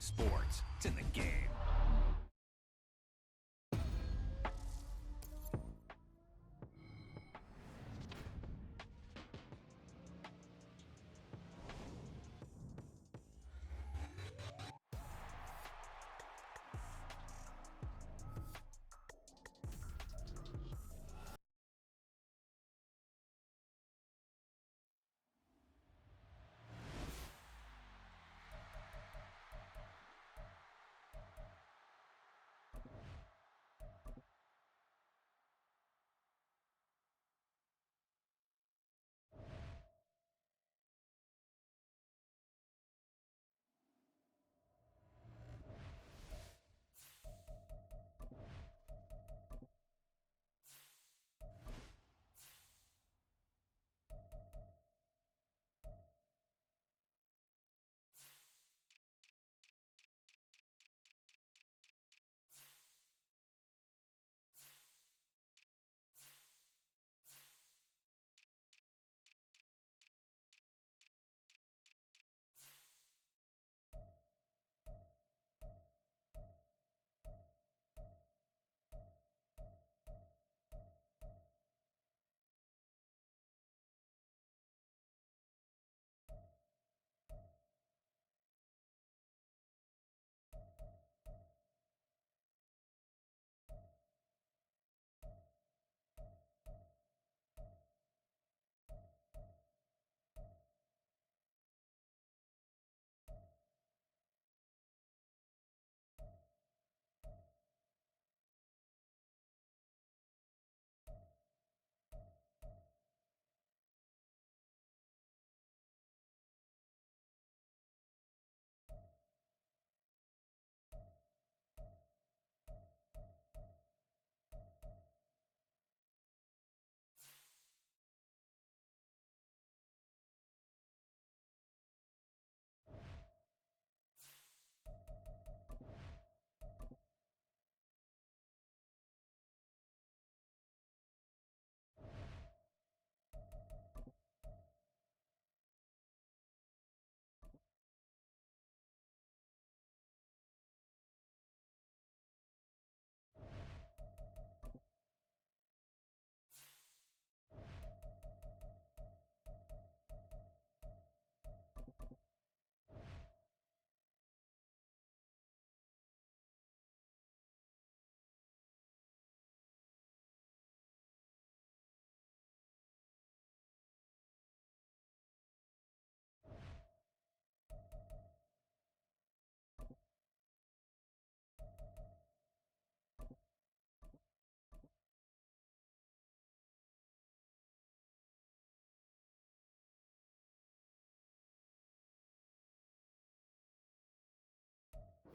sports. It's in the game.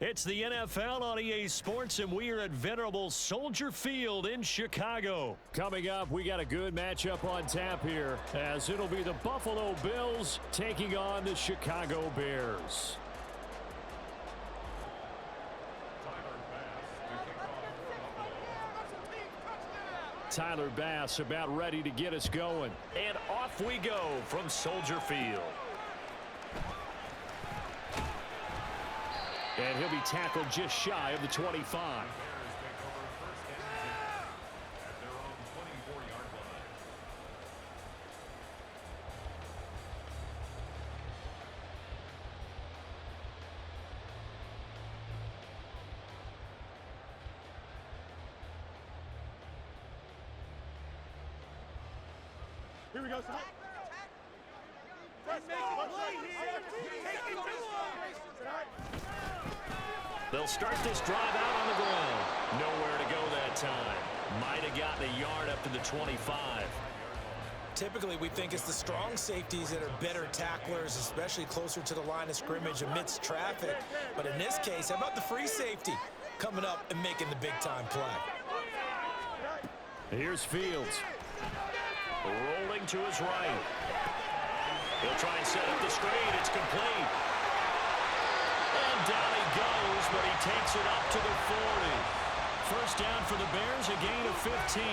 It's the NFL on EA Sports, and we are at venerable Soldier Field in Chicago. Coming up, we got a good matchup on tap here, as it'll be the Buffalo Bills taking on the Chicago Bears. Tyler Bass about ready to get us going. And off we go from Soldier Field. And he'll be tackled just shy of the 25. Here we go, son. They'll start this drive out on the ground. Nowhere to go that time. Might have gotten a yard up to the 25. Typically, we think it's the strong safeties that are better tacklers, especially closer to the line of scrimmage amidst traffic. But in this case, how about the free safety coming up and making the big-time play? Here's Fields. Rolling to his right. He'll try and set up the screen. It's complete. And down he goes, but he takes it up to the 40. First down for the Bears, a gain of 15.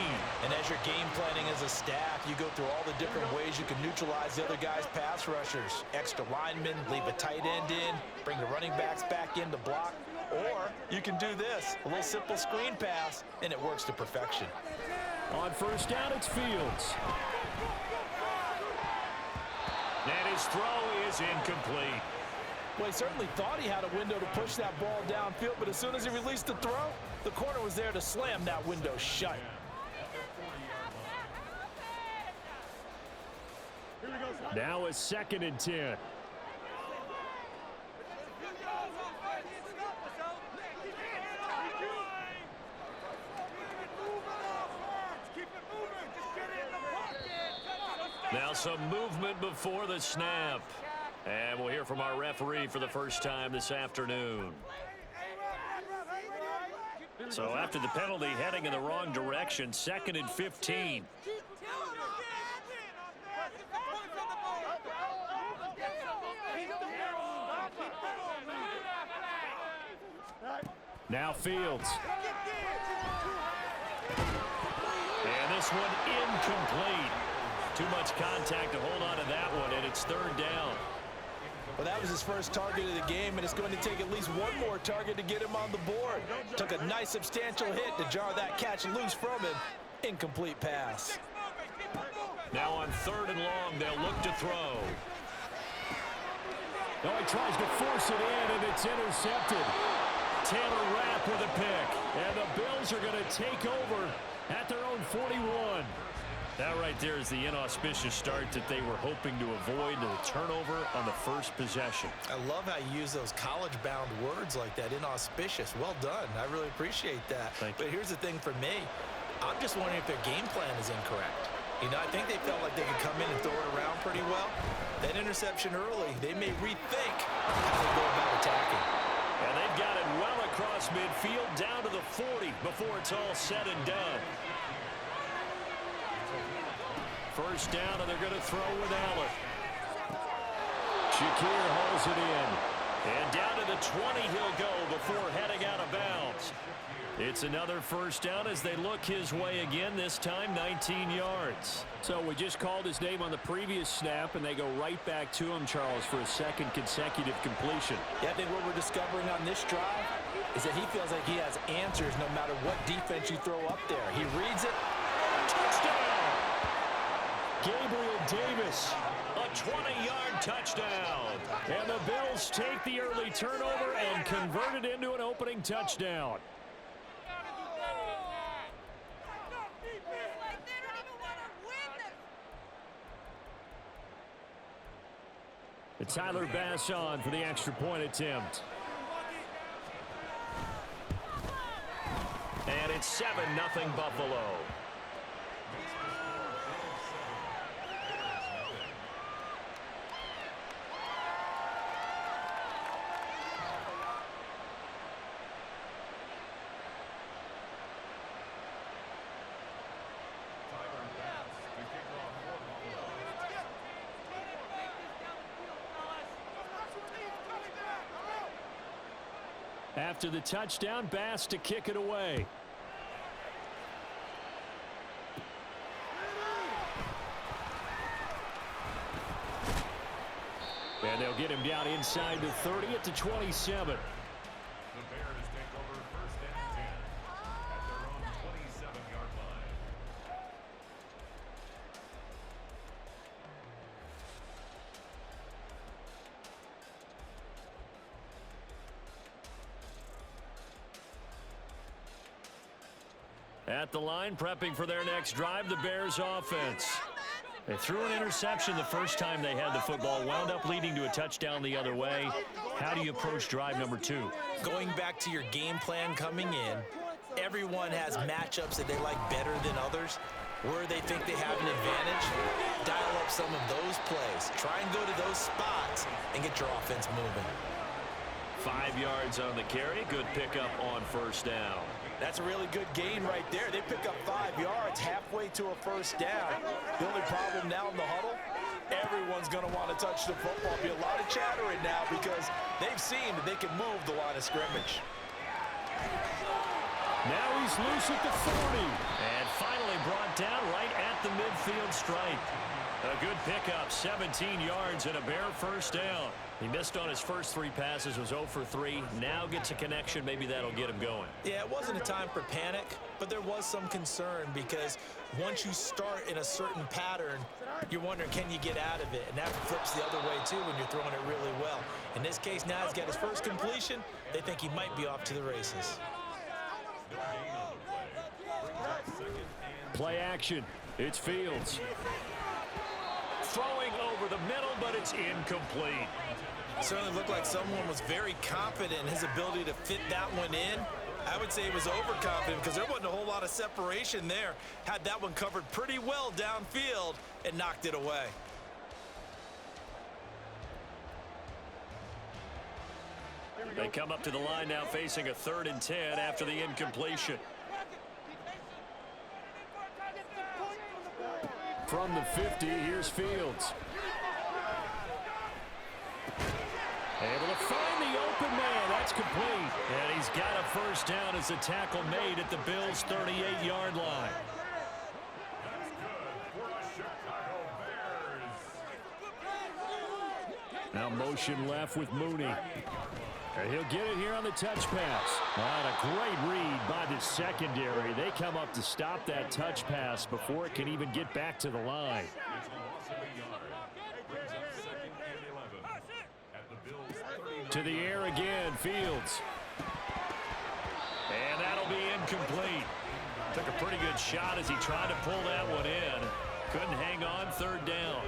And as you're game planning as a staff, you go through all the different ways you can neutralize the other guy's pass rushers. Extra linemen, leave a tight end in, bring the running backs back in to block. Or you can do this, a little simple screen pass, and it works to perfection. On first down, it's Fields. And his throw is incomplete. Well, he certainly thought he had a window to push that ball downfield, but as soon as he released the throw, the corner was there to slam that window shut. Now a 2nd and 10. Now some movement before the snap. And we'll hear from our referee for the first time this afternoon. So after the penalty, heading in the wrong direction, 2nd and 15. Now Fields. And this one incomplete. Too much contact to hold on to that one, and it's 3rd down. Well, that was his first target of the game, and it's going to take at least one more target to get him on the board. Took a nice substantial hit to jar that catch loose from him. Incomplete pass. Now on 3rd and long, they'll look to throw. No, he tries to force it in, and it's intercepted. Taylor Rapp with a pick, and the Bills are going to take over at their own 41. That right there is the inauspicious start that they were hoping to avoid, the turnover on the first possession. I love how you use those college-bound words like that, inauspicious. Well done. I really appreciate that. But here's the thing for me. I'm just wondering if their game plan is incorrect. You know, I think they felt like they could come in and throw it around pretty well. That interception early, they may rethink how they go about attacking. And they've got it well across midfield, down to the 40 before it's all said and done. First down, and they're going to throw with Allen. Shakir hauls it in. And down to the 20 he'll go before heading out of bounds. It's another first down as they look his way again, this time 19 yards. So we just called his name on the previous snap, and they go right back to him, Charles, for a 2nd consecutive completion. Yeah, I think what we're discovering on this drive is that he feels like he has answers no matter what defense you throw up there. He reads it. Touchdown! Gabriel Davis, a 20-yard touchdown. And the Bills take the early turnover and convert it into an opening touchdown. It's Tyler Bass on for the extra point attempt. And it's 7-0 Buffalo. After the touchdown, Bass to kick it away. And they'll get him down inside the 30 at the 27. The Bears take over 1st and 10 at their own 27-yard line. At the line, prepping for their next drive, the Bears offense. They threw an interception the first time they had the football, wound up leading to a touchdown the other way. How do you approach drive number 2? Going back to your game plan coming in, everyone has matchups that they like better than others. Where they think they have an advantage, dial up some of those plays. Try and go to those spots and get your offense moving. 5 yards on the carry. Good pickup on first down. That's a really good gain right there. They pick up 5 yards halfway to a first down. The only problem now in the huddle, everyone's going to want to touch the football. Be a lot of chattering now because they've seen that they can move the line of scrimmage. Now he's loose at the 40. And finally brought down right at the midfield stripe. A good pickup, 17 yards and a Bear first down. He missed on his first 3 passes, was 0 for 3. Now gets a connection. Maybe that'll get him going. Yeah, it wasn't a time for panic, but there was some concern because once you start in a certain pattern, you're wondering, can you get out of it? And that flips the other way, too, when you're throwing it really well. In this case, now he's got his first completion. They think he might be off to the races. Play action. It's Fields. Throwing over the middle, but it's incomplete. Certainly looked like someone was very confident in his ability to fit that one in. I would say he was overconfident because there wasn't a whole lot of separation there. Had that one covered pretty well downfield and knocked it away. They come up to the line now facing a 3rd and 10 after the incompletion. From the 50, here's Fields. Able to find the open man. That's complete. And he's got a first down as the tackle made at the Bills' 38-yard line. Now motion left with Mooney. And he'll get it here on the touch pass. And a great read by the secondary. They come up to stop that touch pass before it can even get back to the line. To the air again, Fields. And that'll be incomplete. Took a pretty good shot as he tried to pull that one in. Couldn't hang on, 3rd down.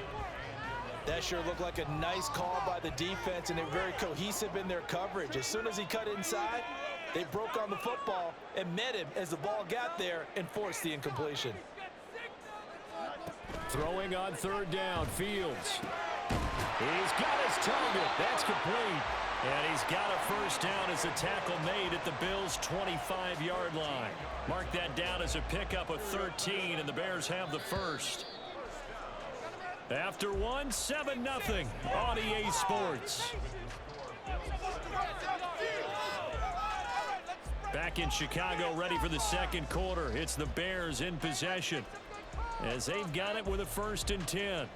That sure looked like a nice call by the defense, and they're very cohesive in their coverage. As soon as he cut inside, they broke on the football and met him as the ball got there and forced the incompletion. Throwing on 3rd down, Fields. He's got his target. That's complete. And he's got a first down as the tackle made at the Bills' 25-yard line. Mark that down as a pickup of 13, and the Bears have the first. After 7-0 on EA Sports. Back in Chicago, ready for the second quarter. It's the Bears in possession as they've got it with a 1st and 10.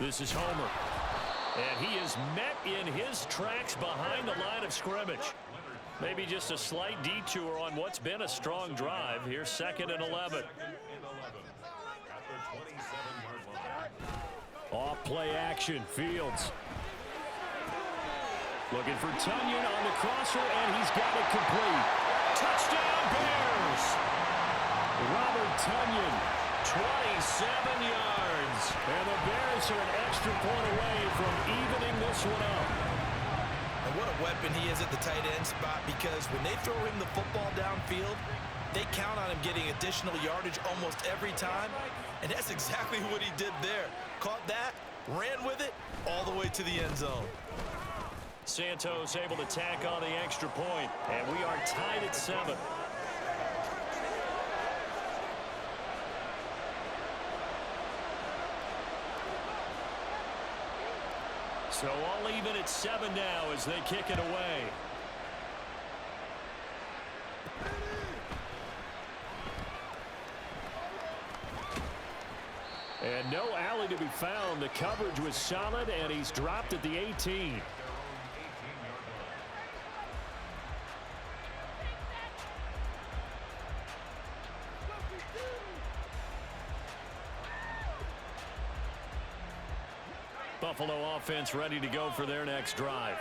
This is Homer. And he is met in his tracks behind the line of scrimmage. Maybe just a slight detour on what's been a strong drive. Here's 2nd and 11. Off play action, Fields. Looking for Tunyon on the crosser, and he's got it complete. Touchdown, Bears! Robert Tunyon, 27 yards. And the Bears are an extra point away from evening this one up. And what a weapon he is at the tight end spot, because when they throw him the football downfield, they count on him getting additional yardage almost every time. And that's exactly what he did there. Caught that, ran with it, all the way to the end zone. Santos able to tack on the extra point, and we are tied at 7. So all even at 7 now as they kick it away. And no alley to be found. The coverage was solid, and he's dropped at the 18. Buffalo offense ready to go for their next drive.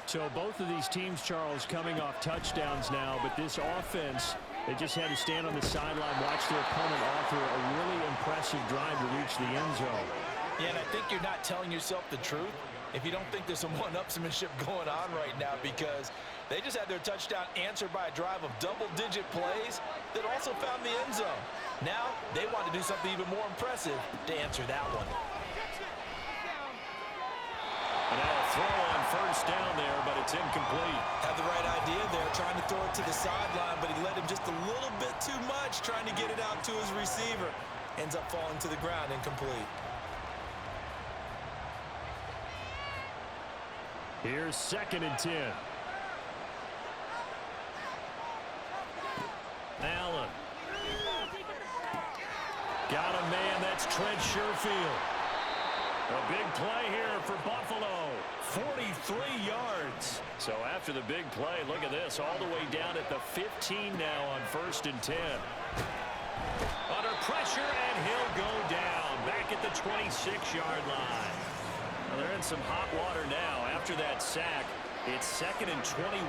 So both of these teams, Charles, coming off touchdowns now, but this offense, they just had to stand on the sideline, watch their opponent offer a really impressive drive to reach the end zone. Yeah, and I think you're not telling yourself the truth if you don't think there's some one-upsmanship going on right now, because they just had their touchdown answered by a drive of double-digit plays that also found the end zone. Now they want to do something even more impressive to answer that one. And now a throw on first down there, but it's incomplete. Had the right idea there, trying to throw it to the sideline, but he let him just a little bit too much, trying to get it out to his receiver. ends up falling to the ground incomplete. Here's 2nd and 10. Allen. Got a man, that's Trent Sherfield. A big play here for Buffalo. 43 yards. So after the big play, look at this, all the way down at the 15 now on 1st and 10. Under pressure, and he'll go down back at the 26-yard line. Well, they're in some hot water now. After that sack, it's 2nd and 21.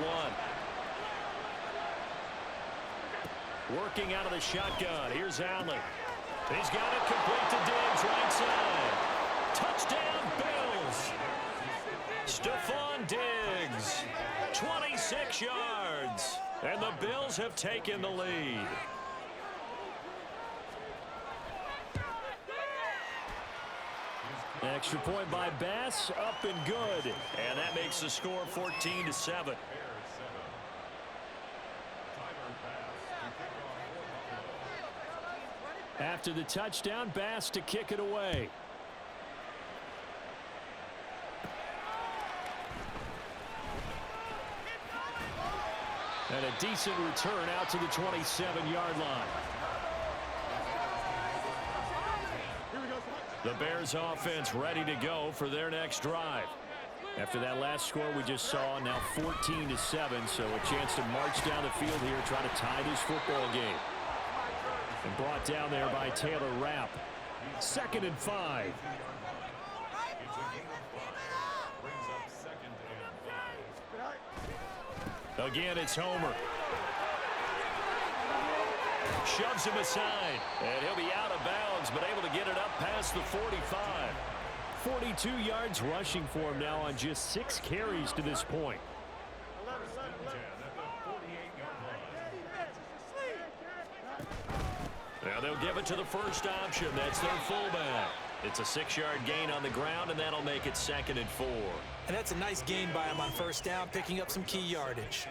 Working out of the shotgun. Here's Allen. He's got it complete to Diggs, right side. Touchdown, Bills. Stephon Diggs, 26 yards. And the Bills have taken the lead. Extra point by Bass, up and good. And that makes the score 14-7. After the touchdown, Bass to kick it away. And a decent return out to the 27-yard line. The Bears offense ready to go for their next drive. After that last score we just saw, now 14-7, so a chance to march down the field here, try to tie this football game. And brought down there by Taylor Rapp. 2nd and 5. Again, it's Homer. Shoves him aside, and he'll be out of bounds, but able to get it up past the 45. 42 yards rushing for him now on just 6 carries to this point. Now they'll give it to the first option. That's their fullback. It's a 6-yard gain on the ground, and that'll make it 2nd and 4. And that's a nice gain by him on first down, picking up some key yardage.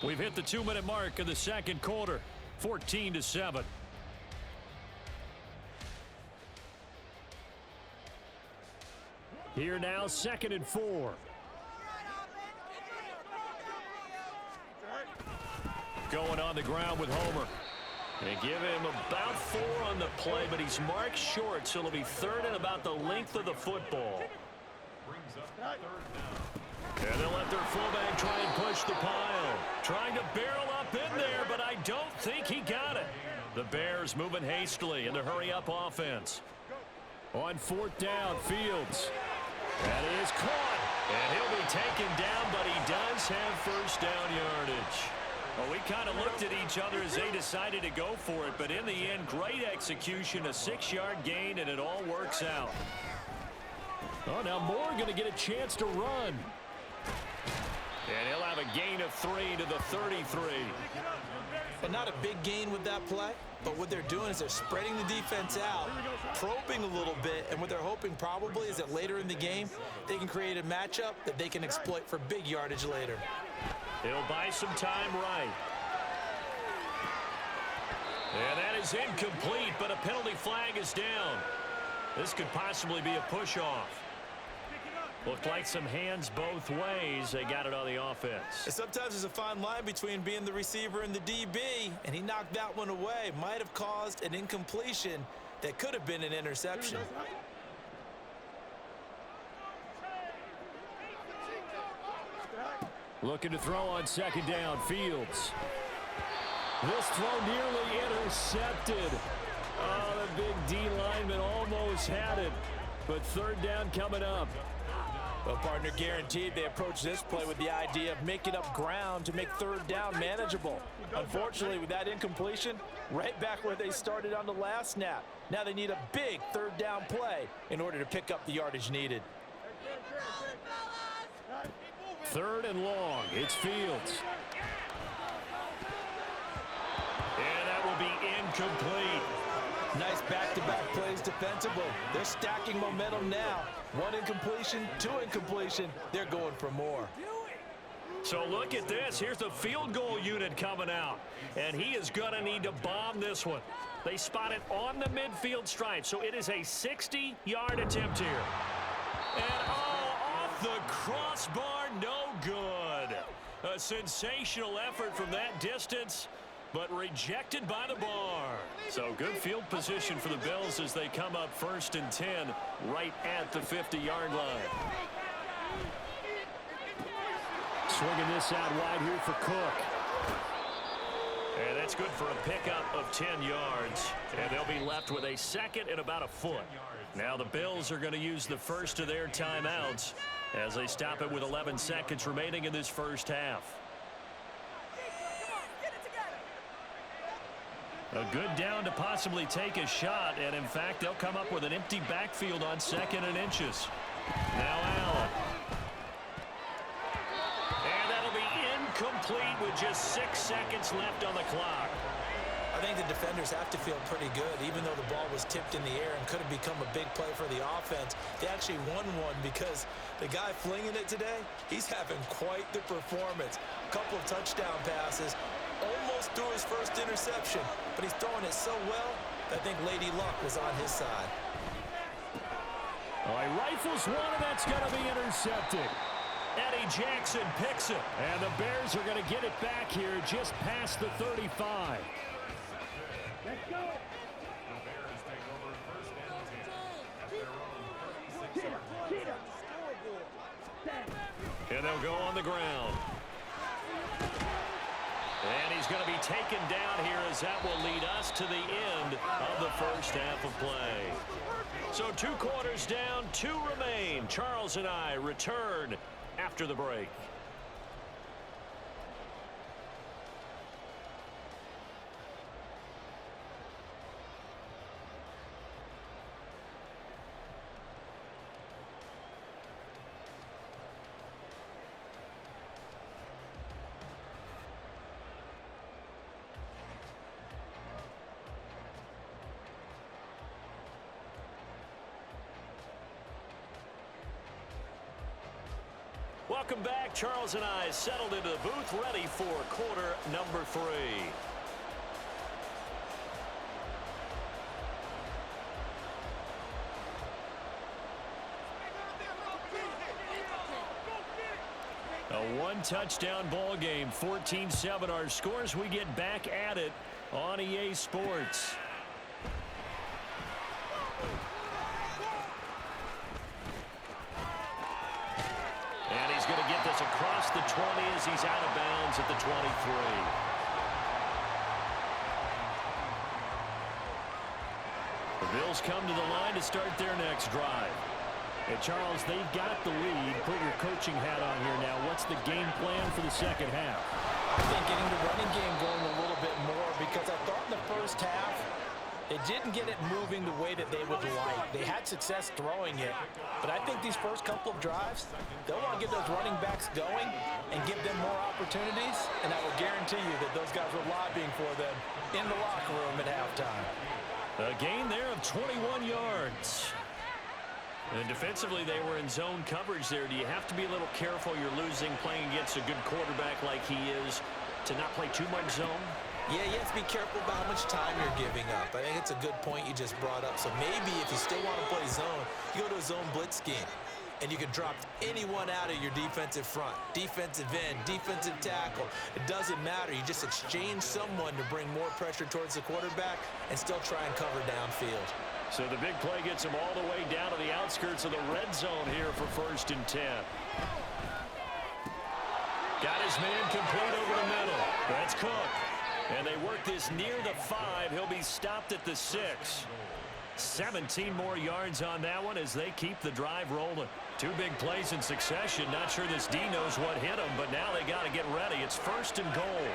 We've hit the 2-minute mark of the second quarter. 14-7. Here now, 2nd and 4. Going on the ground with Homer. They give him about 4 on the play, but he's marked short, so it'll be 3rd and about the length of the football. And they'll let their fullback try and push the pile. Trying to barrel up in there, but I don't think he got it. The Bears moving hastily in the hurry-up offense. On 4th down, Fields. That is caught. And he'll be taken down, but he does have first down yardage. Well, we kind of looked at each other as they decided to go for it, but in the end, great execution, a 6-yard gain, and it all works out. Oh, now Moore going to get a chance to run. And he'll have a gain of 3 to the 33. And not a big gain with that play, but what they're doing is they're spreading the defense out, probing a little bit, and what they're hoping probably is that later in the game, they can create a matchup that they can exploit for big yardage later. He'll buy some time right. And that is incomplete, but a penalty flag is down. This could possibly be a push-off. Looked like some hands both ways. They got it on the offense. And sometimes there's a fine line between being the receiver and the DB, and he knocked that one away. Might have caused an incompletion that could have been an interception. Looking to throw on 2nd down, Fields. This throw nearly intercepted. Oh, the big D lineman almost had it. But 3rd down coming up. Well, partner, guaranteed they approach this play with the idea of making up ground to make 3rd down manageable. Unfortunately, with that incompletion, right back where they started on the last snap. Now they need a big 3rd down play in order to pick up the yardage needed. 3rd and long. It's Fields. And that will be incomplete. Nice back-to-back plays defensively. They're stacking momentum now. 1 incompletion, 2 incompletion. They're going for more. So look at this. Here's the field goal unit coming out. And he is going to need to bomb this one. They spot it on the midfield stripe. So it is a 60-yard attempt here. And off the crossbar, no good. A sensational effort from that distance, but rejected by the bar. So good field position for the Bills as they come up 1st and 10 right at the 50-yard line. Swinging this out wide here for Cook. And that's good for a pickup of 10 yards. And they'll be left with a second and about a foot. Now the Bills are going to use the first of their timeouts as they stop it with 11 seconds remaining in this first half. A good down to possibly take a shot, and in fact, they'll come up with an empty backfield on 2nd and inches. Now Allen. And that'll be incomplete with just 6 seconds left on the clock. I think the defenders have to feel pretty good, even though the ball was tipped in the air and could have become a big play for the offense. They actually won one because the guy flinging it today, he's having quite the performance. A couple of touchdown passes, almost threw his first interception, but he's throwing it so well that I think Lady Luck was on his side. He rifles one, and that's going to be intercepted. Eddie Jackson picks it, and the Bears are going to get it back here just past the 35. Let's go. The Bears take over 1st and 10 at their own 36-yard line. And they'll go on the ground. And he's going to be taken down here as that will lead us to the end of the first half of play. So 2 quarters down, 2 remain. Charles and I return after the break. Welcome back. Charles and I settled into the booth, ready for quarter number 3. A 1-touchdown ball game, 14-7 our scores. We get back at it on EA Sports. Going to get this across the 20 as he's out of bounds at the 23. The Bills come to the line to start their next drive. And Charles, they've got the lead. Put your coaching hat on here now. What's the game plan for the second half? I think getting the running game going a little bit more, because I thought in the first half they didn't get it moving the way that they would like. They had success throwing it, but I think these first couple of drives, they'll want to get those running backs going and give them more opportunities, and I will guarantee you that those guys were lobbying for them in the locker room at halftime. A gain there of 21 yards. And defensively, they were in zone coverage there. Do you have to be a little careful? You're losing, playing against a good quarterback like he is, to not play too much zone? Yeah, you have to be careful about how much time you're giving up. I think it's a good point you just brought up. So maybe if you still want to play zone, you go to a zone blitz scheme, and you can drop anyone out of your defensive front, defensive end, defensive tackle. It doesn't matter. You just exchange someone to bring more pressure towards the quarterback and still try and cover downfield. So the big play gets him all the way down to the outskirts of the red zone here for 1st and 10. Got his man complete over the middle. That's Cook. And they work this near the 5. He'll be stopped at the 6. 17 more yards on that one as they keep the drive rolling. 2 big plays in succession. Not sure this D knows what hit him, but now they got to get ready. It's 1st and goal.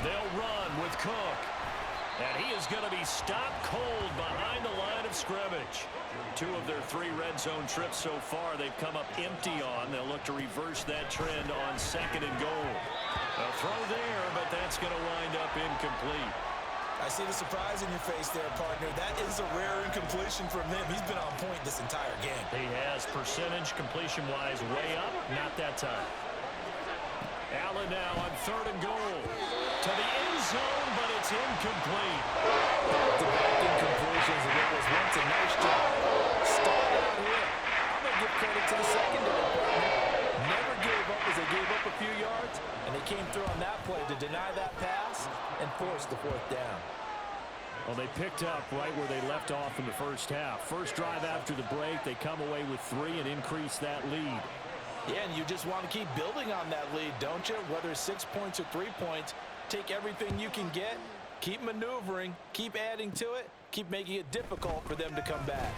They'll run with Cook. And he is going to be stopped cold behind the line of scrimmage. 2 of their 3 red zone trips so far they've come up empty on. They'll look to reverse that trend on 2nd and goal. A throw there, but that's going to wind up incomplete. I see the surprise in your face there, partner. That is a rare incompletion from him. He's been on point this entire game. He has, percentage completion-wise way up, not that time. Allen now on 3rd and goal. To the end zone, but it's incomplete. Back-to-back incompletions, and it was once a nice job. Stalled out here. I'm going to give credit to the secondary partner. Never gave up as they gave up a few yards, and they came through on that play to deny that pass and force the 4th down. Well, they picked up right where they left off in the first half. First drive after the break, they come away with 3 and increase that lead. Yeah, and you just want to keep building on that lead, don't you? Whether it's 6 points or 3 points, take everything you can get, keep maneuvering, keep adding to it, keep making it difficult for them to come back.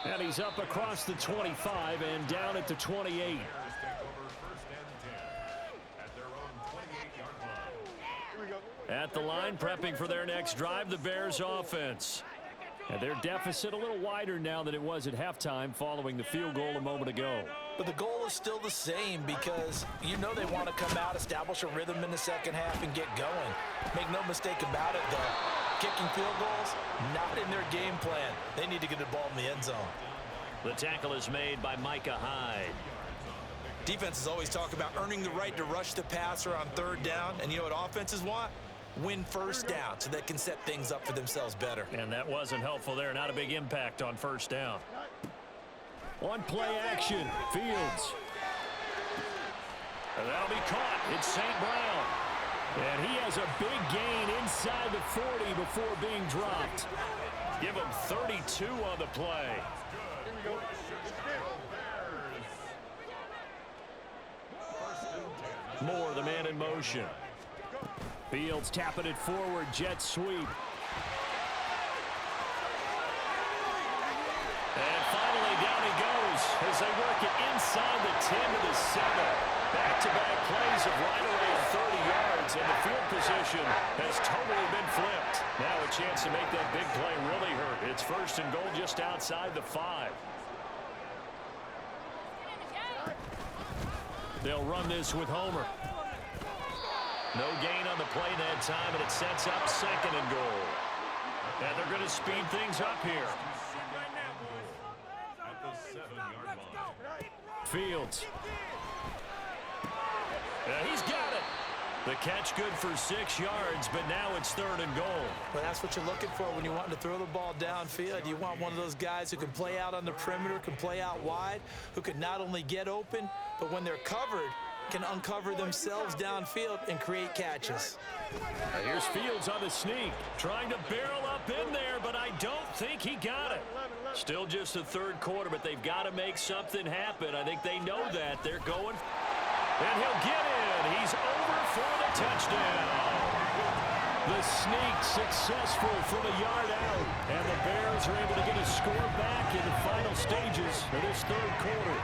And he's up across the 25 and down at the 28. At the line, prepping for their next drive, the Bears offense. And their deficit a little wider now than it was at halftime following the field goal a moment ago. But the goal is still the same because you know they want to come out, establish a rhythm in the second half, and get going. Make no mistake about it, though. Kicking field goals, not in their game plan. They need to get the ball in the end zone. The tackle is made by Micah Hyde. Defenses always talk about earning the right to rush the passer on 3rd down, and you know what offenses want? Win 1st down so they can set things up for themselves better. And that wasn't helpful there. Not a big impact on 1st down. On play action, Fields. And that'll be caught. It's St. Brown. And he has a big gain inside the 40 before being dropped. Give him 32 on the play. Moore, the man in motion. Fields tapping it forward, jet sweep. And finally down he goes as they work it inside the 10 to the 7. Back-to-back plays of right around 30 yards, and the field position has totally been flipped. Now a chance to make that big play really hurt. It's 1st and goal just outside the 5. They'll run this with Homer. No gain on the play that time, and it sets up 2nd and goal. And they're going to speed things up here. At the 7-yard line. Fields. He's got it. The catch good for 6 yards, but now it's 3rd and goal. Well, that's what you're looking for when you want to throw the ball downfield. You want one of those guys who can play out on the perimeter, can play out wide, who can not only get open, but when they're covered, can uncover themselves downfield and create catches. Now here's Fields on the sneak, trying to barrel up in there, but I don't think he got it. Still just the 3rd quarter, but they've got to make something happen. I think they know that. They're going. And he'll get in. He's over for the touchdown. The sneak successful from a yard out. And the Bears are able to get a score back in the final stages of this 3rd quarter.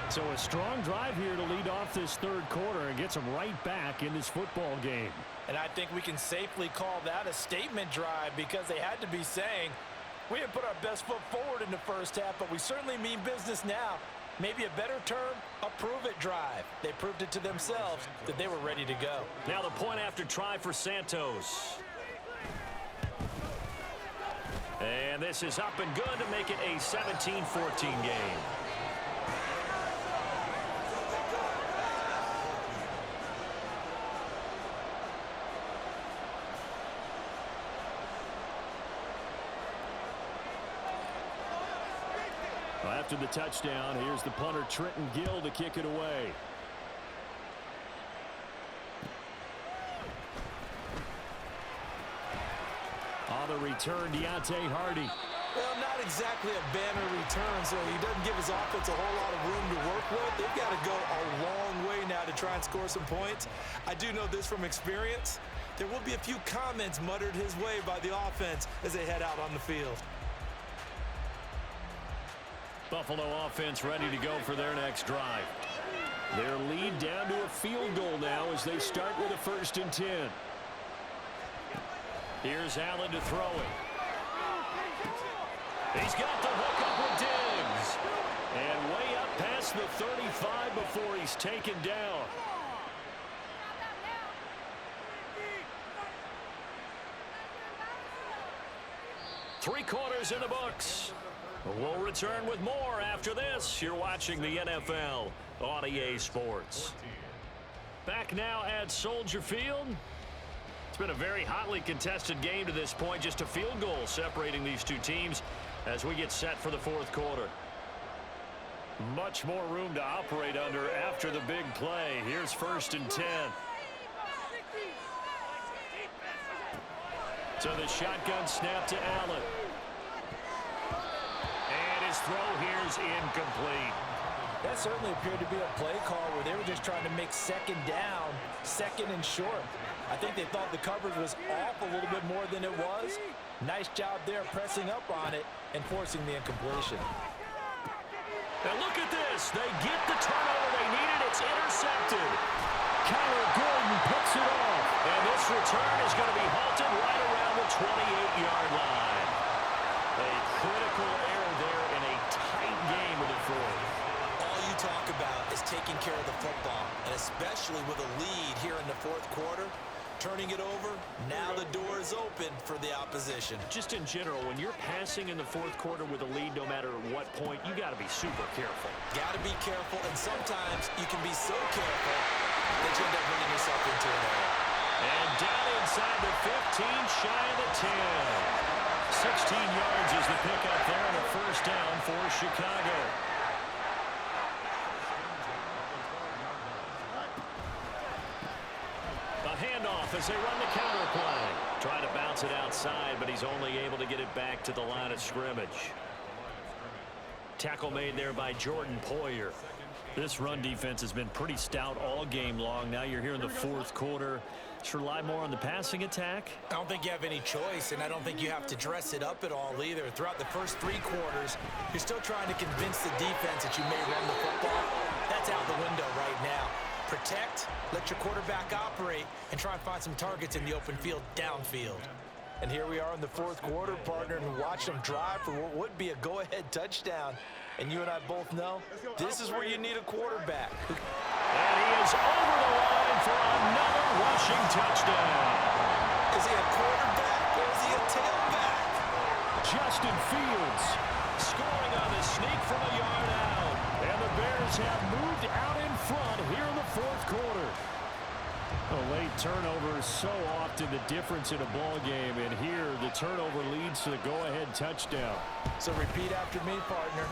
So a strong drive here to lead off this 3rd quarter and gets them right back in this football game. And I think we can safely call that a statement drive because they had to be saying, we didn't put our best foot forward in the first half, but we certainly mean business now. Maybe a better term, a prove-it drive. They proved it to themselves that they were ready to go. Now the point after try for Santos. And this is up and good to make it a 17-14 game. After the touchdown, here's the punter Trenton Gill to kick it away. On the return, Deontay Hardy. Well, not exactly a banner return, so he doesn't give his offense a whole lot of room to work with. They've got to go a long way now to try and score some points. I do know this from experience. There will be a few comments muttered his way by the offense as they head out on the field. Buffalo offense ready to go for their next drive. Their lead down to a field goal now as they start with a 1st and 10. Here's Allen to throw it. He's got the hook up with Diggs. And way up past the 35 before he's taken down. 3 quarters in the books. We'll return with more after this. You're watching the NFL on EA Sports. Back now at Soldier Field. It's been a very hotly contested game to this point. Just a field goal separating these two teams as we get set for the 4th quarter. Much more room to operate under after the big play. Here's 1st and 10. So the shotgun snap to Allen. And his throw here's incomplete. That certainly appeared to be a play call where they were just trying to make 2nd down, 2nd and short. I think they thought the coverage was off a little bit more than it was. Nice job there pressing up on it and forcing the incompletion. And look at this. They get the turnover they needed. It's intercepted. Kyler Gordon picks it off. And this return is going to be halted right around the 28-yard line. A critical error there in a tight game with the 4th. All you talk about is taking care of the football, and especially with a lead here in the 4th quarter. Turning it over, now the door is open for the opposition. Just in general, when you're passing in the 4th quarter with a lead, no matter what point, you got to be super careful. Got to be careful, and sometimes you can be so careful that you end up running yourself into an error. And down inside the 15, shy of the 10. 16 yards is the pickup there, and a 1st down for Chicago. Handoff as they run the counter play. Trying to bounce it outside, but he's only able to get it back to the line of scrimmage. Tackle made there by Jordan Poyer. This run defense has been pretty stout all game long. Now you're here in the 4th quarter. Let's rely more on the passing attack. I don't think you have any choice, and I don't think you have to dress it up at all either. Throughout the first 3 quarters, you're still trying to convince the defense that you may run the football. That's out the window right now. Protect, let your quarterback operate, and try and find some targets in the open field downfield. And here we are in the 4th quarter, partner, and watch them drive for what would be a go-ahead touchdown. And you and I both know this is where you need a quarterback. And he is over the line for another rushing touchdown. Is he a quarterback or is he a tailback? Justin Fields scoring on the sneak from a yard out. And the Bears have moved out in front here in the 4th quarter. A late turnover is so often the difference in a ball game, and here the turnover leads to the go-ahead touchdown. So repeat after me, partner.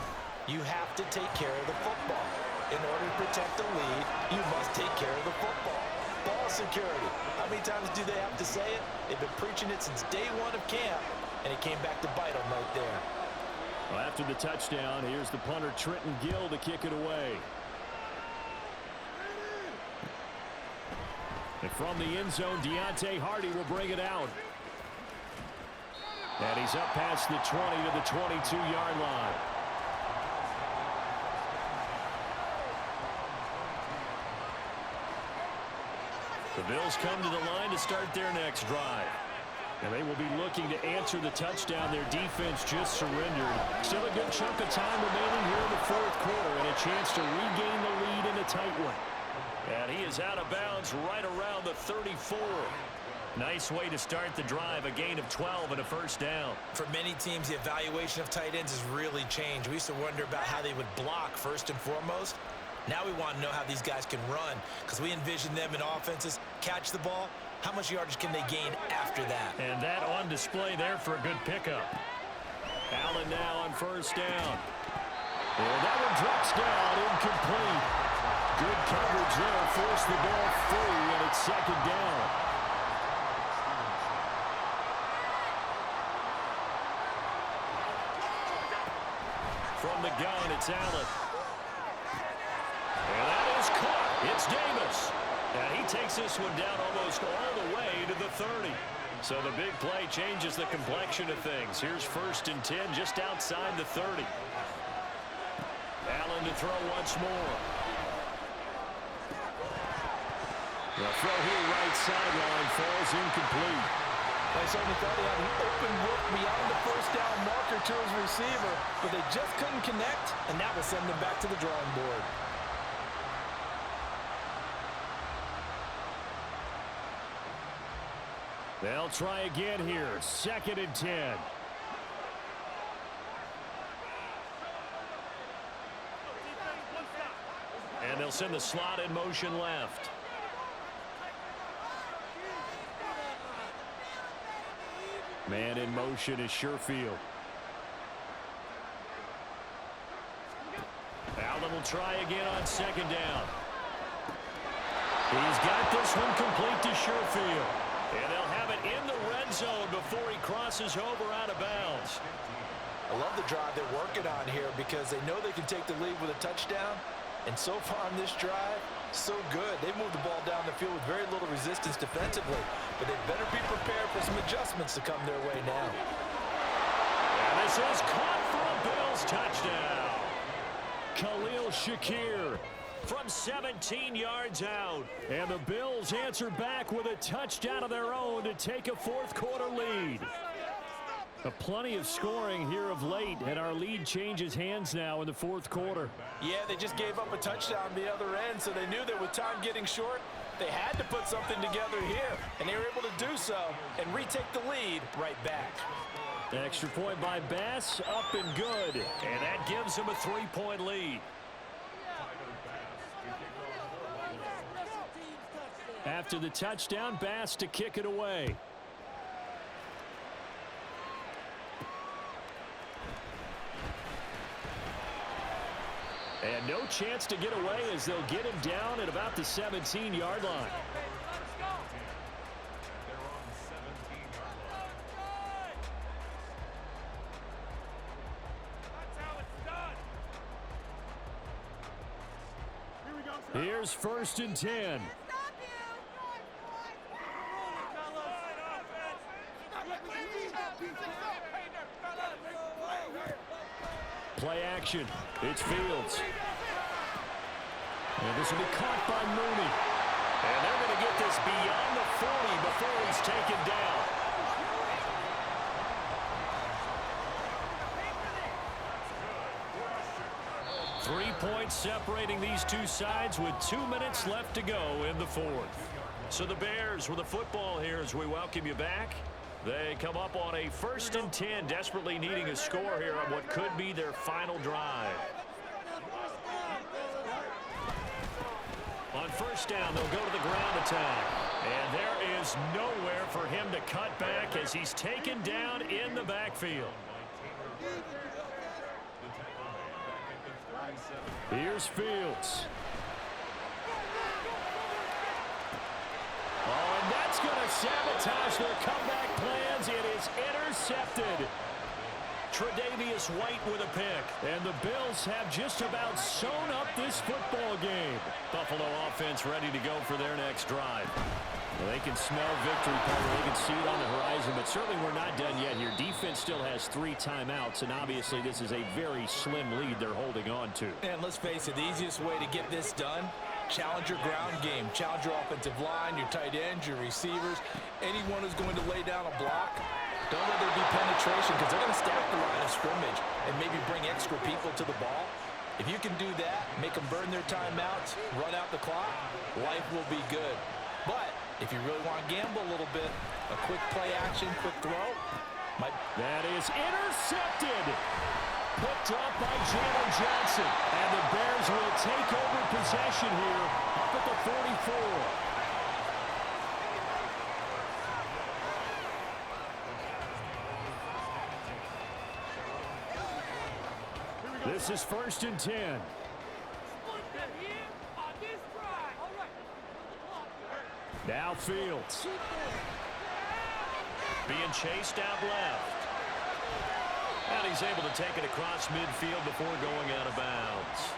You have to take care of the football. In order to protect the lead, you must take care of the football. Ball security. How many times do they have to say it? They've been preaching it since day 1 of camp, and it came back to bite them right there. Well, after the touchdown, here's the punter Trenton Gill to kick it away. And from the end zone, Deontay Hardy will bring it out. And he's up past the 20 to the 22-yard line. The Bills come to the line to start their next drive. And they will be looking to answer the touchdown their defense just surrendered. Still a good chunk of time remaining here in the 4th quarter, and a chance to regain the lead in a tight one. And he is out of bounds right around the 34. Nice way to start the drive, a gain of 12 and a 1st down. For many teams, the evaluation of tight ends has really changed. We used to wonder about how they would block first and foremost. Now we want to know how these guys can run, because we envision them in offenses catch the ball. How much yardage can they gain after that? And that on display there for a good pickup. Allen now on 1st down. And that one drops down, incomplete. Good coverage there, forced the ball free, and it's 2nd down. From the gun, it's Allen. And that is caught. It's Davis. And he takes this one down almost all the way to the 30. So the big play changes the complexion of things. Here's 1st and 10 just outside the 30. Allen to throw once more. The throw here right sideline falls incomplete. I certainly thought he had an open look beyond the 1st down marker to his receiver, but they just couldn't connect, and that will send them back to the drawing board. They'll try again here. 2nd and 10. And they'll send the slot in motion left. Man in motion is Sherfield. Allen will try again on second down. He's got this one complete to Sherfield. And they'll have it in the red zone before he crosses over out of bounds. I love the drive they're working on here because they know they can take the lead with a touchdown. And so far on this drive, so good. They moved the ball down the field with very little resistance defensively. But they better be prepared for some adjustments to come their way now. And this is caught for a Bills touchdown. Khalil Shakir from 17 yards out. And the Bills answer back with a touchdown of their own to take a fourth-quarter lead. Plenty of scoring here of late, and our lead changes hands now in the fourth quarter. Yeah, they just gave up a touchdown on the other end, so they knew that with time getting short, they had to put something together here, and they were able to do so and retake the lead right back. Extra point by Bass, up and good, and that gives them a 3-point lead. After the touchdown, Bass to kick it away. And no chance to get away as they'll get him down at about the 17-yard line. Here's 1st and 10. Play action. It's Fields. And this will be caught by Mooney. And they're going to get this beyond the 40 before he's taken down. Three points separating these two sides with 2 minutes left to go in the fourth. So the Bears with the football here as we welcome you back. They come up on a 1st and 10, desperately needing a score here on what could be their final drive. On 1st down, they'll go to the ground attack. And there is nowhere for him to cut back as he's taken down in the backfield. Here's Fields. Oh, and that's going to sabotage their comeback plans. It is intercepted. Tre'Davious White with a pick. And the Bills have just about sewn up this football game. Buffalo offense ready to go for their next drive. Well, they can smell victory, Parker. They can see it on the horizon, but certainly we're not done yet here. Defense still has 3 timeouts, and obviously this is a very slim lead they're holding on to. And let's face it, the easiest way to get this done, challenge your ground game. Challenge your offensive line, your tight ends, your receivers, anyone who's going to lay down a block. Don't let there be penetration because they're going to stack the line of scrimmage and maybe bring extra people to the ball. If you can do that, make them burn their timeouts, run out the clock, life will be good. But if you really want to gamble a little bit, a quick play action, quick throw. That is intercepted. Picked up by Jalen Johnson. And the Bears will take over possession here up at the 44. This is 1st and 10. Now Fields. Being chased out left. And he's able to take it across midfield before going out of bounds.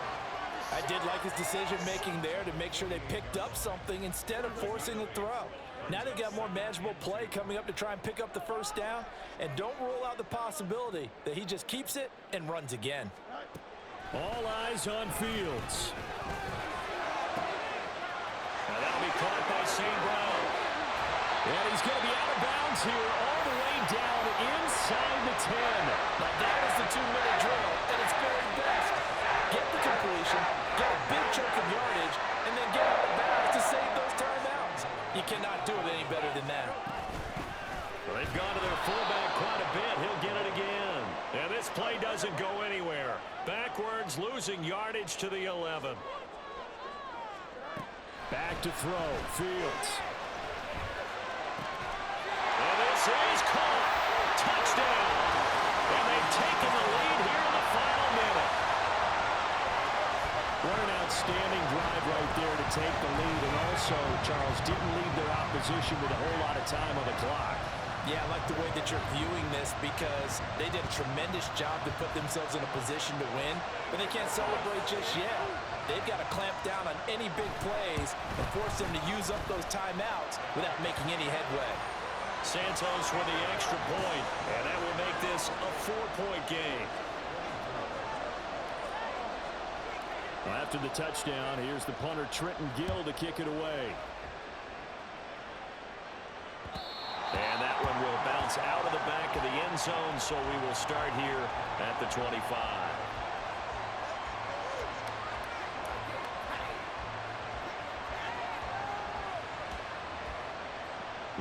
I did like his decision-making there to make sure they picked up something instead of forcing the throw. Now they've got more manageable play coming up to try and pick up the 1st down. And don't rule out the possibility that he just keeps it and runs again. All eyes on Fields. Now that'll be caught by St. Brown. And he's going to be out of bounds here all the way down inside the 10. Now that is the 2-minute drill at its very best. Get the completion, get a big chunk of yardage, and then get out of bounds to save those timeouts. You cannot do it any better than that. Well, they've gone to their fullback quite a bit. He'll get it again. And this play doesn't go anywhere. Backwards, losing yardage to the 11. Back to throw. Fields. And this is caught. Touchdown. And they've taken the lead here in the final minute. What an outstanding drive right there to take the lead. And also, Charles, didn't leave their opposition with a whole lot of time on the clock. Yeah, I like the way that you're viewing this because they did a tremendous job to put themselves in a position to win, but they can't celebrate just yet. They've got to clamp down on any big plays and force them to use up those timeouts without making any headway. Santos with the extra point, and that will make this a 4-point game. After the touchdown, here's the punter Trenton Gill to kick it away. And that one will bounce out of the back of the end zone, so we will start here at the 25.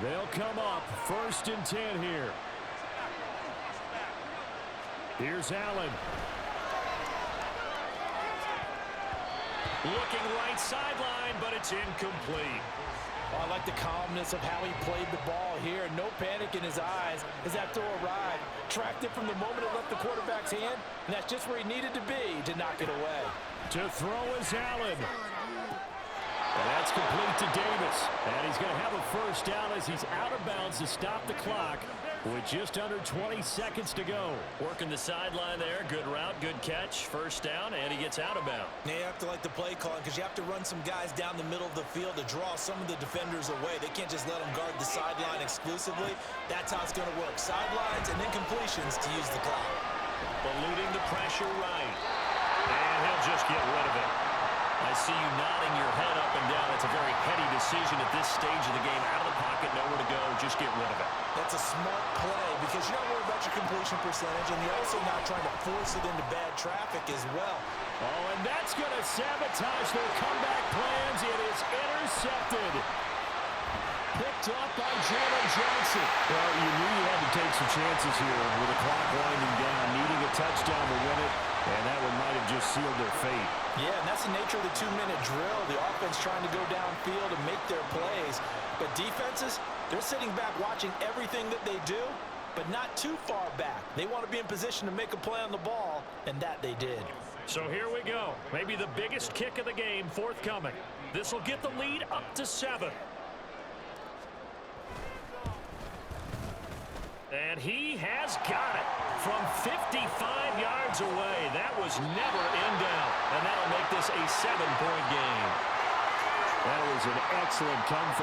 They'll come up 1st and 10 here. Here's Allen. Looking right sideline, but it's incomplete. Well, I like the calmness of how he played the ball here. No panic in his eyes as that throw arrived. Tracked it from the moment it left the quarterback's hand, and that's just where he needed to be to knock it away. To throw is Allen. And that's complete to Davis. And he's going to have a first down as he's out of bounds to stop the clock with just under 20 seconds to go. Working the sideline there. Good route, good catch. First down, and he gets out of bounds. Now you have to like the play calling because you have to run some guys down the middle of the field to draw some of the defenders away. They can't just let them guard the sideline exclusively. That's how it's going to work. Sidelines and then completions to use the clock. Eluding the pressure right. And he'll just get rid of it. I see you nodding your head up and down. It's a very heady decision at this stage of the game. Out of the pocket, nowhere to go. Just get rid of it. That's a smart play because you're not worried about your completion percentage, and you're also not trying to force it into bad traffic as well. Oh, and that's going to sabotage their comeback plans. It is intercepted. Picked up by Jalen Johnson. Well, you knew you had to take some chances here with the clock winding down, needing a touchdown to win it, and that one might have just sealed their fate. Yeah, and that's the nature of the 2-minute drill. The offense trying to go downfield and make their plays. But defenses, they're sitting back watching everything that they do, but not too far back. They want to be in position to make a play on the ball, and that they did. So here we go. Maybe the biggest kick of the game forthcoming. This will get the lead up to 7. And he has got it from 55 yards away. That was never in doubt. And that'll make this a 7-point game. That was an excellent come from